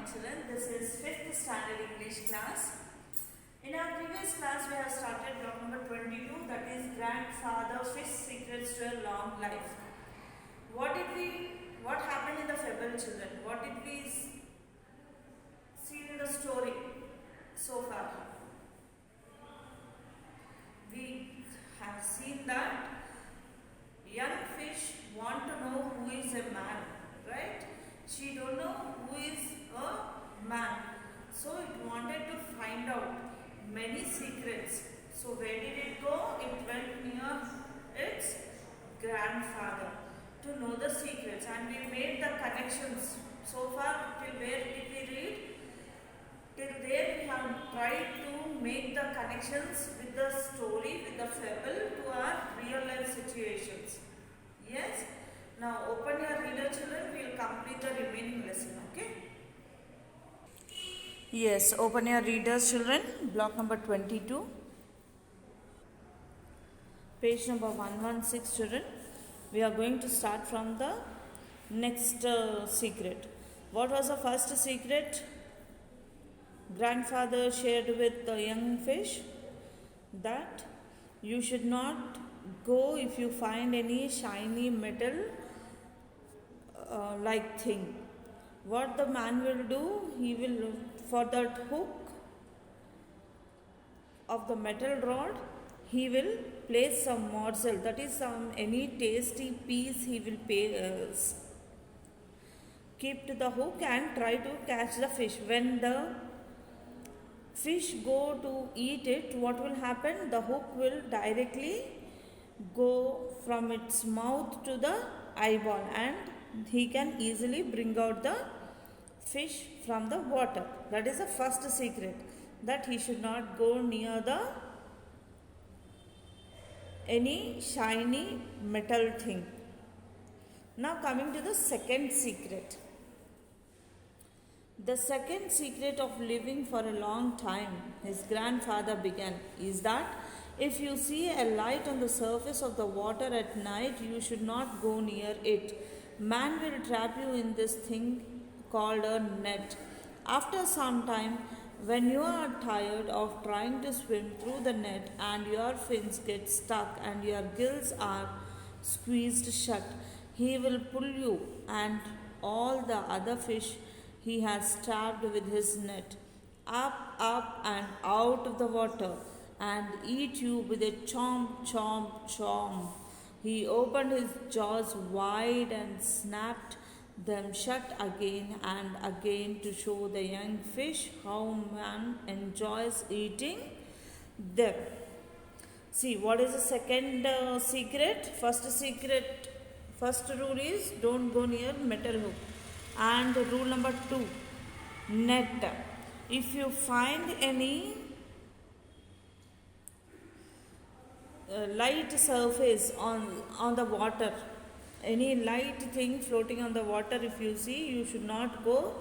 children. This is 5th standard English class. In our previous class, we have started block number 22, that is Grandfather Fish Secrets to a Long Life. What happened in the fable, children? What did we see in the story so far? We have seen that young fish want to know who is a man, right? She don't know who is a man. So it wanted to find out many secrets. So where did it go? It went near its grandfather to know the secrets, and we made the connections. So far, till where did we read? Till there we have tried to make the connections with the story, with the fable to our real life situations. Yes? Now open your reader, children. We will complete the remaining lesson. Okay? Yes, open your readers, children. Block number 22. Page number 116, children. We are going to start from the next secret. What was the first secret? Grandfather shared with the young fish that you should not go if you find any shiny metal like thing. What the man will do, he will, for that hook of the metal rod, he will place some morsel, that is any tasty piece he will keep to the hook and try to catch the fish. When the fish go to eat it, what will happen? The hook will directly go from its mouth to the eyeball, and he can easily bring out the fish from the water. That is the first secret, that he should not go near any shiny metal thing. Now coming to the second secret. The second secret of living for a long time, his grandfather began, is that if you see a light on the surface of the water at night, you should not go near it. Man will trap you in this thing called a net. After some time, when you are tired of trying to swim through the net and your fins get stuck and your gills are squeezed shut, he will pull you and all the other fish he has trapped with his net up and out of the water and eat you with a chomp, chomp, chomp. He opened his jaws wide and snapped them shut again and again to show the young fish how man enjoys eating them. See, what is the second secret? First rule is don't go near metal hook. And rule number 2, net. If you find any light surface on the water, any light thing floating on the water, if you see, you should not go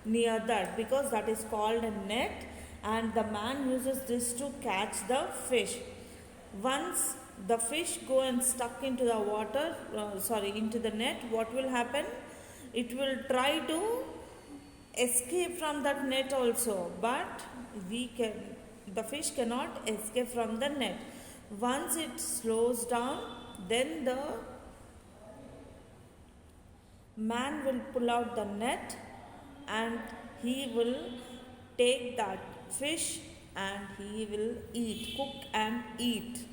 near that, because that is called a net, and the man uses this to catch the fish. Once the fish go and stuck into the water, into the net, what will happen? It will try to escape from that net also, but the fish cannot escape from the net. Once it slows down, then the man will pull out the net and he will take that fish and he will cook and eat.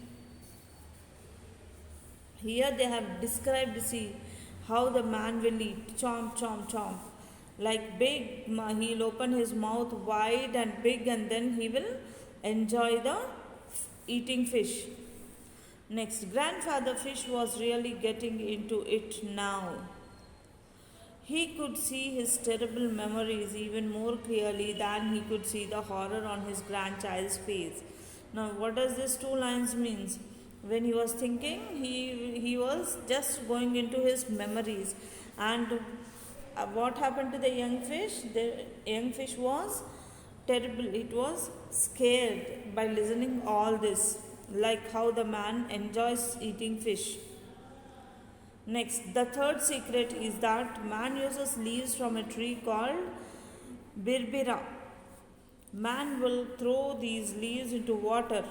Here they have described, see, how the man will eat. Chomp, chomp, chomp. Like big, he'll open his mouth wide and big, and then he will enjoy the eating fish. Next, grandfather fish was really getting into it now. He could see his terrible memories even more clearly than he could see the horror on his grandchild's face. Now, what does these 2 lines means? When he was thinking, he was just going into his memories. And what happened to the young fish? The young fish was terrible. It was scared by listening all this, like how the man enjoys eating fish. Next, the third secret is that man uses leaves from a tree called Birbira. Man will throw these leaves into water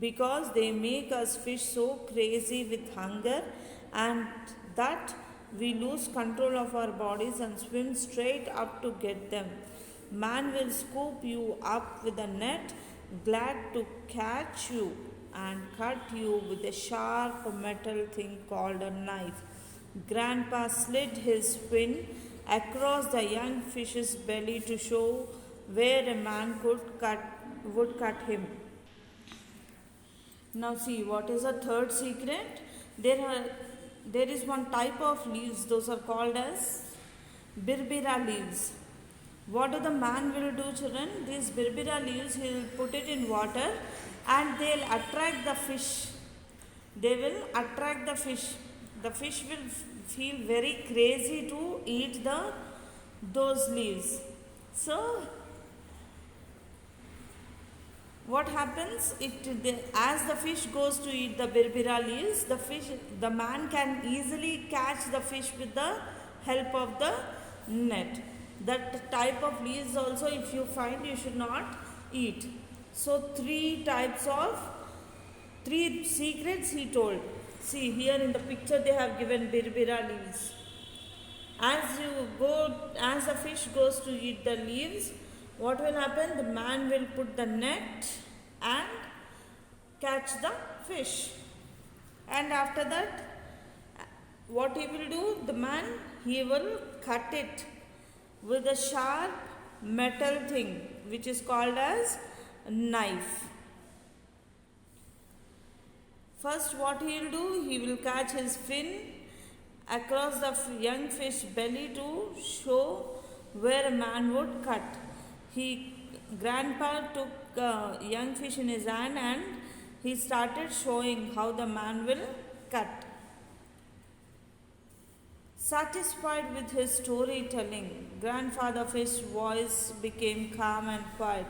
because they make us fish so crazy with hunger and that we lose control of our bodies and swim straight up to get them. Man will scoop you up with a net, glad to catch you and cut you with a sharp metal thing called a knife. Grandpa slid his fin across the young fish's belly to show where a man would cut him. Now see what is a third secret. There is one type of leaves, those are called as birbira leaves. What do the man will do, children? These birbira leaves, he will put it in water and they will attract the fish. They will attract the fish. The fish will feel very crazy to eat those leaves. So what happens as the fish goes to eat the birbira leaves, the man can easily catch the fish with the help of the net. That type of leaves also, if you find, you should not eat. So three secrets he told. See here in the picture they have given birbira leaves. As the fish goes to eat the leaves, what will happen? The man will put the net and catch the fish. And after that, what he will do? The man, he will cut it with a sharp metal thing which is called as a knife. First what he will do? He will catch his fin across the young fish belly to show where a man would cut. Grandpa took a young fish in his hand and he started showing how the man will cut. Satisfied with his storytelling, Grandfather Fish's voice became calm and quiet.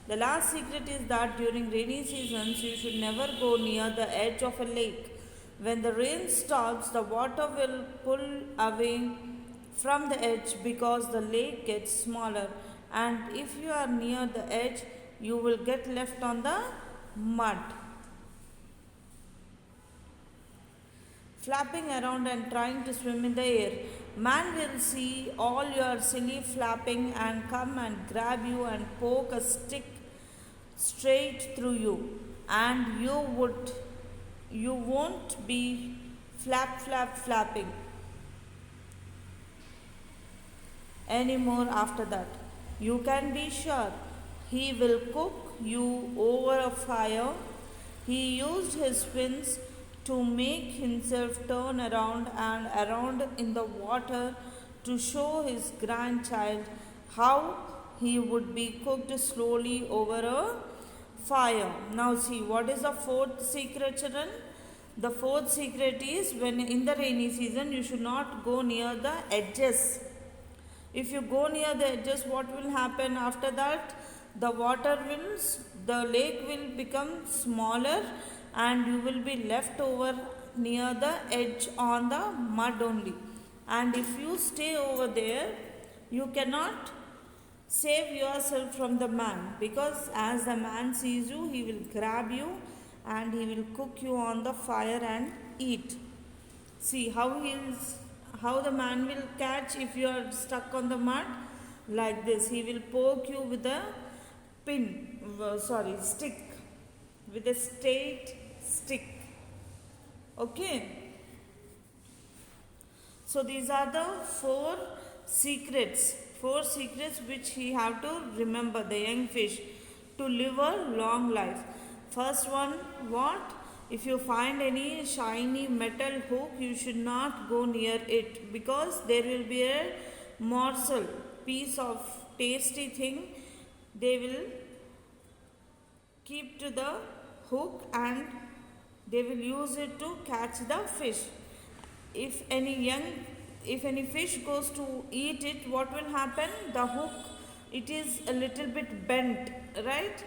The last secret is that during rainy seasons, you should never go near the edge of a lake. When the rain stops, the water will pull away from the edge because the lake gets smaller. And if you are near the edge, you will get left on the mud, flapping around and trying to swim in the air. Man will see all your silly flapping and come and grab you and poke a stick straight through you, and you won't be flapping anymore after that. You can be sure he will cook you over a fire. He used his fins to make himself turn around and around in the water to show his grandchild how he would be cooked slowly over a fire. Now see, what is the fourth secret, children? The fourth secret is, when in the rainy season, you should not go near the edges. If you go near the edges, what will happen after that? The lake will become smaller and you will be left over near the edge on the mud only. And if you stay over there, you cannot save yourself from the man, because as the man sees you, he will grab you and he will cook you on the fire and eat. See how the man will catch if you are stuck on the mud. Like this, he will poke you with a stick, with a straight stick. Okay. So these are the four secrets which he have to remember, the young fish, to live a long life. First one, what? If you find any shiny metal hook, you should not go near it, because there will be a piece of tasty thing they will keep to the hook and they will use it to catch the fish. If any fish goes to eat it, what will happen? The hook, it is a little bit bent, right?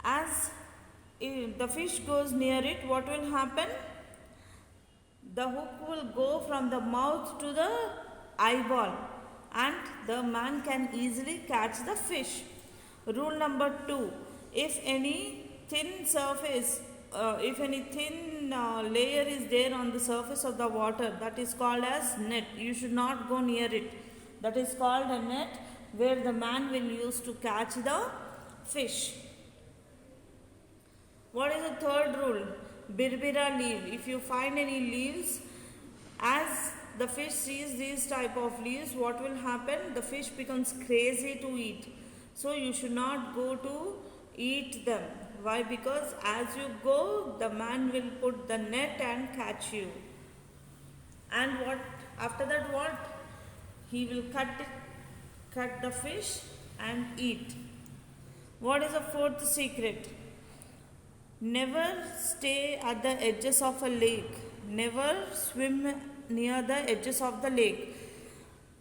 As if the fish goes near it, what will happen? The hook will go from the mouth to the eyeball. and the man can easily catch the fish. Rule number 2, if any thin surface, if any thin layer is there on the surface of the water, that is called as net. You should not go near it. That is called a net where the man will use to catch the fish. What is the third rule? Birbira leaf. If you find any leaves, as the fish sees these type of leaves, what will happen? The fish becomes crazy to eat. So you should not go to eat them. Why? Because as you go, the man will put the net and catch you. And what after that? What he will cut the fish and eat. What is the fourth secret? Never stay at the edges of a lake. Never swim near the edges of the lake,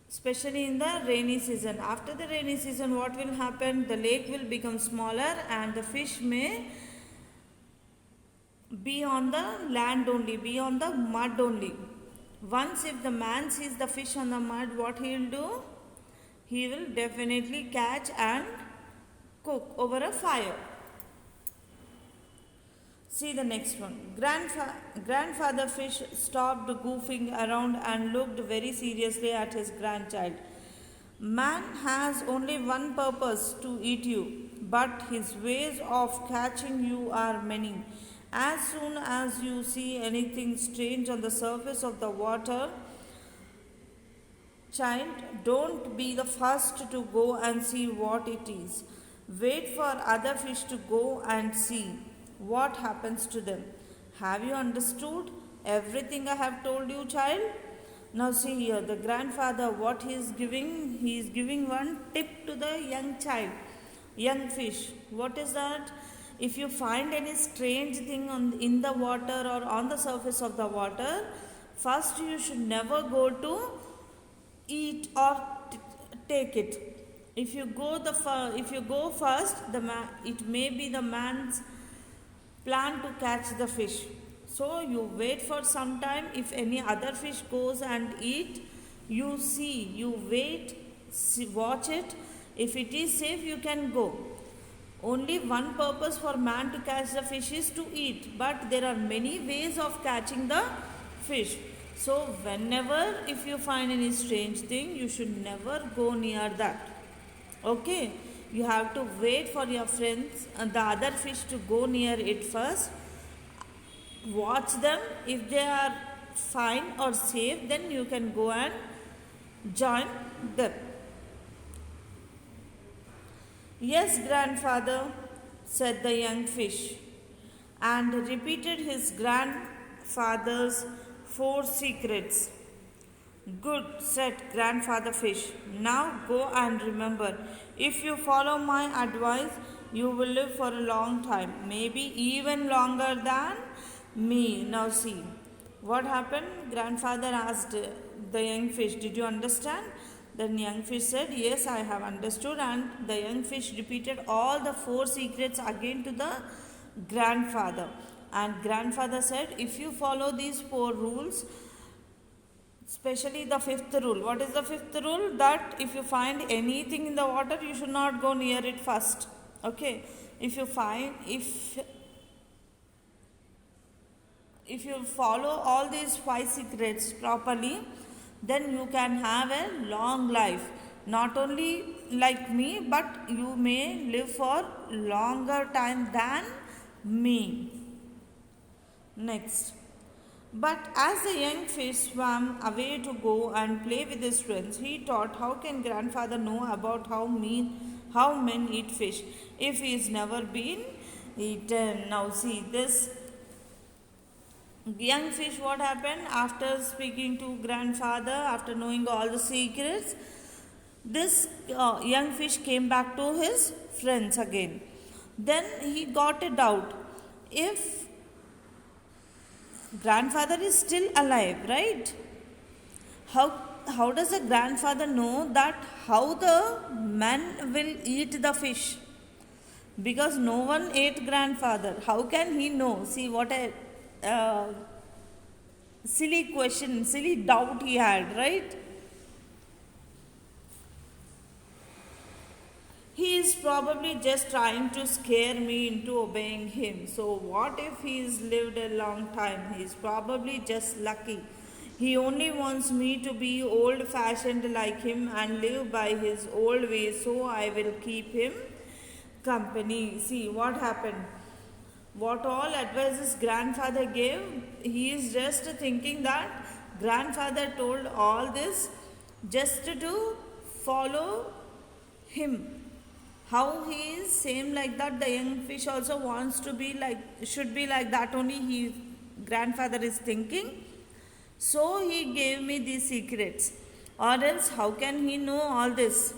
especially in the rainy season. After the rainy season, what will happen? The lake will become smaller and the fish may be on the land only, be on the mud only. Once if the man sees the fish on the mud, what he will do? He will definitely catch and cook over a fire. See the next one. Grandfather fish stopped goofing around and looked very seriously at his grandchild. Man has only one purpose, to eat you, but his ways of catching you are many. As soon as you see anything strange on the surface of the water, child, don't be the first to go and see what it is. Wait for other fish to go and see what happens to them. Have you understood everything I have told you, child? Now see here, the grandfather, what he is giving one tip to the young child, young fish. What is that? If you find any strange thing in the water or on the surface of the water, first you should never go to eat or take it. If you go first, it may be the man's plan to catch the fish. So you wait for some time. If any other fish goes and eat, you wait, watch it. If it is safe, you can go. Only one purpose for man to catch the fish is to eat, but there are many ways of catching the fish. So whenever if you find any strange thing, you should never go near that. Okay, you have to wait for your friends and the other fish to go near it first. Watch them. If they are fine or safe, then you can go and join them. Yes, grandfather, said the young fish, and repeated his grandfather's 4 secrets. Good, said grandfather fish. Now go and remember, if you follow my advice, you will live for a long time, maybe even longer than me. Now see, what happened? Grandfather asked the young fish, did you understand? Then young fish said, yes, I have understood. And the young fish repeated all the 4 secrets again to the grandfather. And grandfather said, if you follow these 4 rules, especially the 5th rule. What is the 5th rule? That if you find anything in the water, you should not go near it first. Okay. If you follow all these 5 secrets properly, then you can have a long life. Not only like me, but you may live for longer time than me. Next. But as the young fish swam away to go and play with his friends, he thought, how can grandfather know about how men eat fish if he has never been eaten? Now see this young fish, what happened after speaking to grandfather, after knowing all the secrets, this young fish came back to his friends again. Then he got a doubt. If grandfather is still alive, right? How does the grandfather know that how the man will eat the fish? Because no one ate grandfather. How can he know? See what a silly question, silly doubt he had, right? He is probably just trying to scare me into obeying him. So, what if he's lived a long time? He's probably just lucky. He only wants me to be old fashioned like him and live by his old ways, so I will keep him company. See what happened. What all advice his grandfather gave, he is just thinking that grandfather told all this just to follow him. How he is same like that, the young fish also wants to be like, should be like that only, he grandfather is thinking. So he gave me these secrets, or else how can he know all this?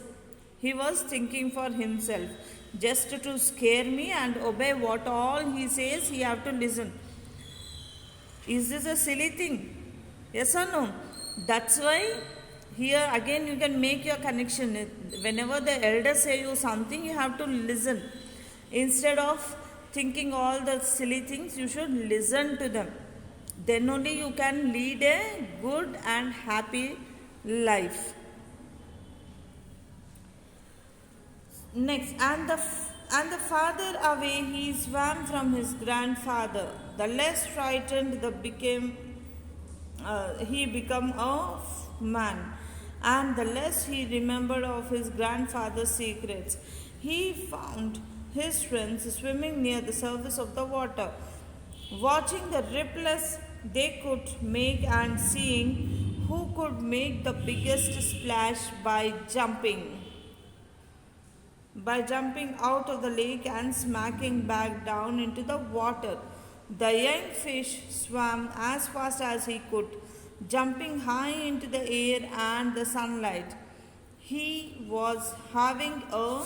He was thinking for himself, just to scare me and obey what all he says, he have to listen. Is this a silly thing? Yes or no? That's why here again you can make your connection. Whenever the elders say you something, you have to listen. Instead of thinking all the silly things, you should listen to them. Then only you can lead a good and happy life. Next, and the farther away he swam from his grandfather, the less frightened he became a man, and the less he remembered of his grandfather's secrets. He found his friends swimming near the surface of the water, watching the ripples they could make and seeing who could make the biggest splash by jumping out of the lake and smacking back down into the water. The young fish swam as fast as he could, jumping high into the air and the sunlight. He was having a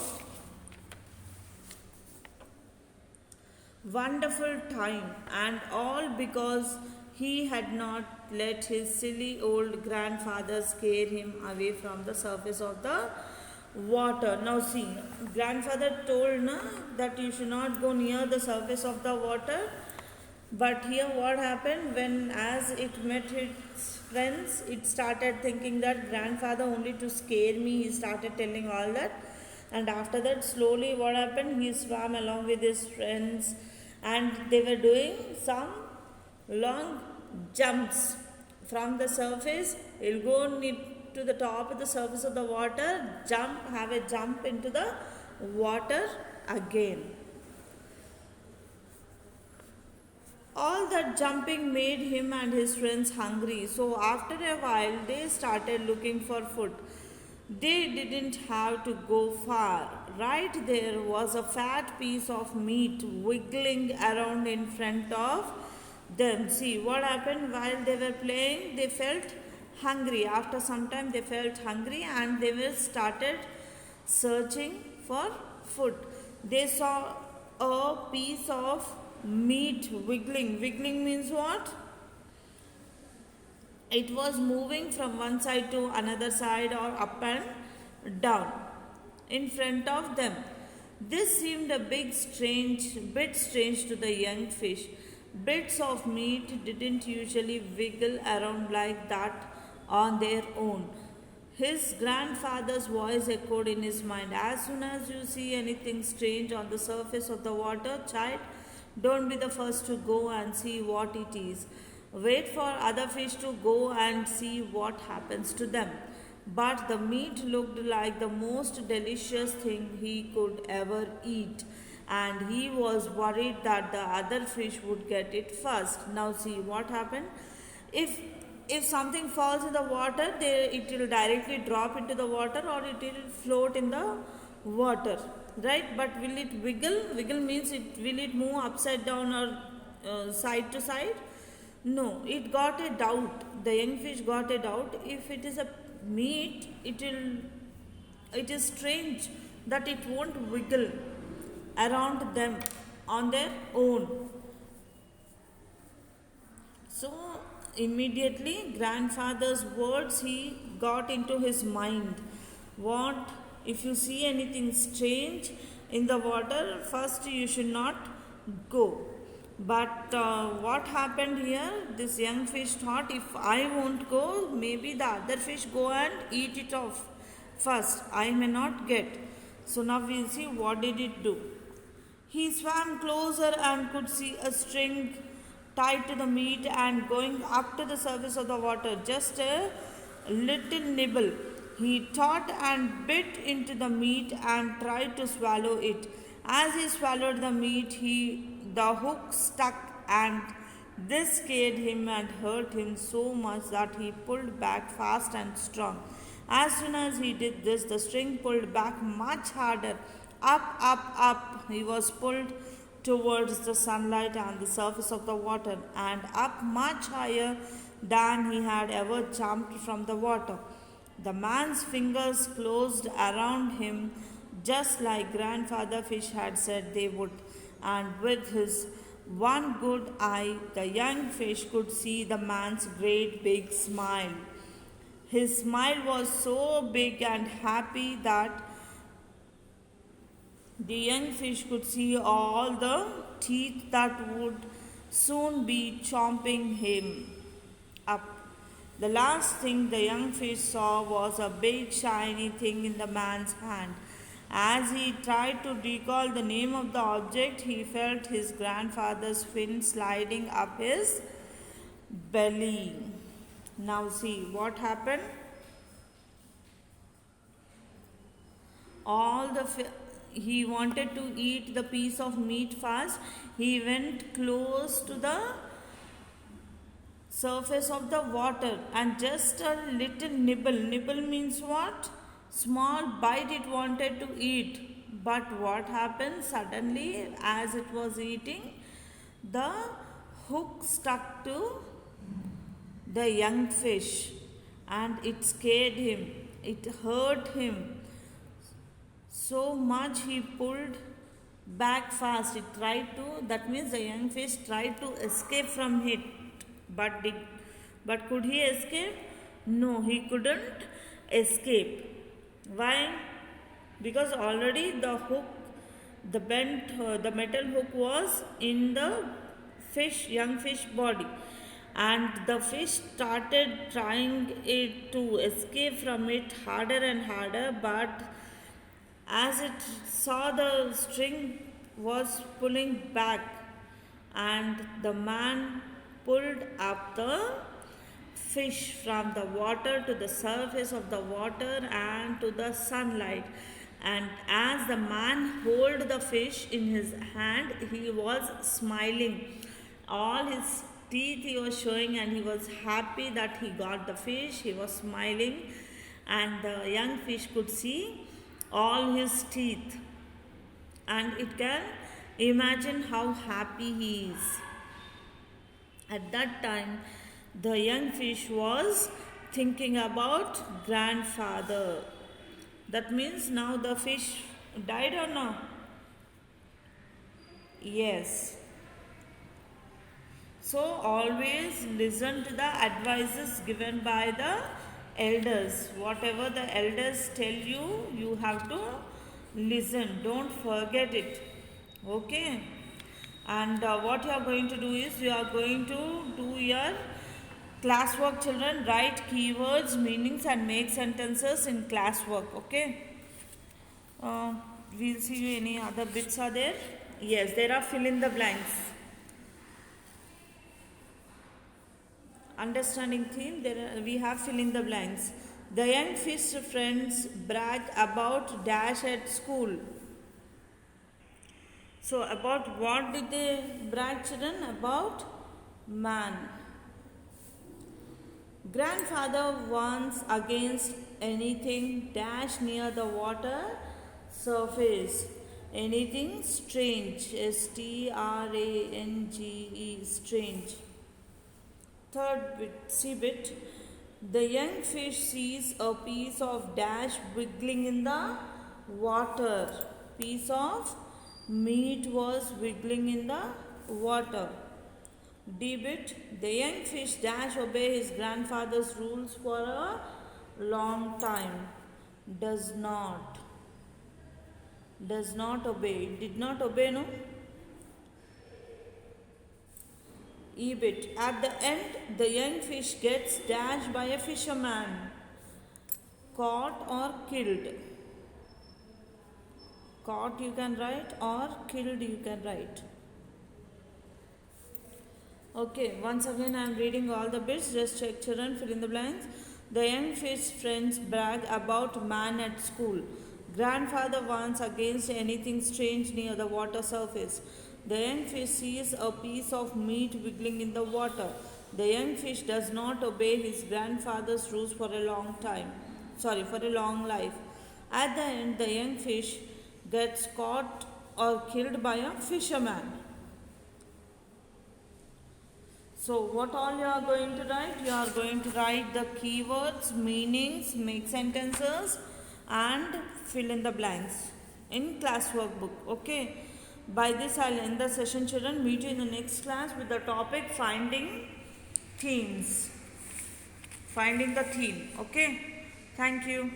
wonderful time, and all because he had not let his silly old grandfather scare him away from the surface of the water. Now see, grandfather told that you should not go near the surface of the water. But here what happened, when as it met its friends, it started thinking that grandfather only to scare me, he started telling all that. And after that slowly what happened, he swam along with his friends and they were doing some long jumps from the surface. He'll go to the top of the surface of the water, have a jump into the water again. All that jumping made him and his friends hungry, so after a while they started looking for food. They didn't have to go far. Right there was a fat piece of meat wiggling around in front of them. See what happened, while they were playing, they felt hungry. After some time they felt hungry and they were started searching for food. They saw a piece of meat wiggling. Wiggling means what? It was moving from one side to another side or up and down in front of them. This seemed a bit strange to the young fish. Bits of meat didn't usually wiggle around like that on their own. His grandfather's voice echoed in his mind. As soon as you see anything strange on the surface of the water, child, don't be the first to go and see what it is. Wait for other fish to go and see what happens to them. But the meat looked like the most delicious thing he could ever eat, and he was worried that the other fish would get it first. Now see what happened. If something falls in the water, it will directly drop into the water or it will float in the water, right? But will it wiggle? Wiggle means will it move upside down or side to side? No, it got a doubt. The young fish got a doubt. If it is a meat, it is strange that it won't wiggle around them on their own. So immediately grandfather's words he got into his mind. What if you see anything strange in the water, first you should not go. But what happened here, this young fish thought, if I won't go, maybe the other fish go and eat it off first, I may not get. So now we'll see what did it do. He swam closer and could see a string tied to the meat and going up to the surface of the water, just a little nibble. He thought and bit into the meat and tried to swallow it. As he swallowed the meat, the hook stuck, and this scared him and hurt him so much that he pulled back fast and strong. As soon as he did this, the string pulled back much harder. Up, up, up. He was pulled towards the sunlight and the surface of the water, and up much higher than he had ever jumped from the water. The man's fingers closed around him just like Grandfather Fish had said they would, and with his one good eye, the young fish could see the man's great big smile. His smile was so big and happy that the young fish could see all the teeth that would soon be chomping him up. The last thing the young fish saw was a big shiny thing in the man's hand. As he tried to recall the name of the object, he felt his grandfather's fin sliding up his belly. Now see what happened. He wanted to eat the piece of meat fast. He went close to the surface of the water and just a little nibble. Nibble means what? Small bite it wanted to eat. But what happened? Suddenly, as it was eating, the hook stuck to the young fish and it scared him. It hurt him so much he pulled back fast. That means the young fish tried to escape from it. But could he escape? No, he couldn't escape. Why? Because already the hook, the metal hook was in the young fish body, and the fish started trying it to escape from it harder and harder, but as it saw the string was pulling back, and the man pulled up the fish from the water to the surface of the water and to the sunlight. And as the man held the fish in his hand, he was smiling. All his teeth he was showing, and he was happy that he got the fish. He was smiling, and the young fish could see all his teeth, and it can imagine how happy he is. At that time, the young fish was thinking about grandfather. That means now the fish died or no? Yes. So always listen to the advices given by the elders. Whatever the elders tell you, you have to listen. Don't forget it. Okay. And what you are going to do is, you are going to do your classwork, children. Write keywords, meanings, and make sentences in classwork. Okay. We'll see you. Any other bits are there? Yes, there are fill in the blanks. Understanding theme, we have fill in the blanks. The young fish friends brag about dash at school. So about what did they brag, children? About man. Grandfather warns against anything dash near the water surface. Anything strange. S-T-R-A-N-G-E. Strange. Third bit, C bit. The young fish sees a piece of dash wiggling in the water. Piece of meat was wiggling in the water. D bit. The young fish dash obey his grandfather's rules for a long time. Does not obey. Did not obey, no? E bit. At the end, the young fish gets dashed by a fisherman, caught or killed. Caught you can write, or killed you can write. Okay, once again I am reading all the bits. Just check, children, fill in the blanks. The young fish friends brag about man at school. Grandfather warns against anything strange near the water surface. The young fish sees a piece of meat wiggling in the water. The young fish does not obey his grandfather's rules for a long time. For a long life. At the end, the young fish gets caught or killed by a fisherman. So what all you are going to write? You are going to write the keywords, meanings, make sentences and fill in the blanks in class workbook. Okay. By this I will end the session, children. Meet you in the next class with the topic finding themes. Finding the theme. Okay. Thank you.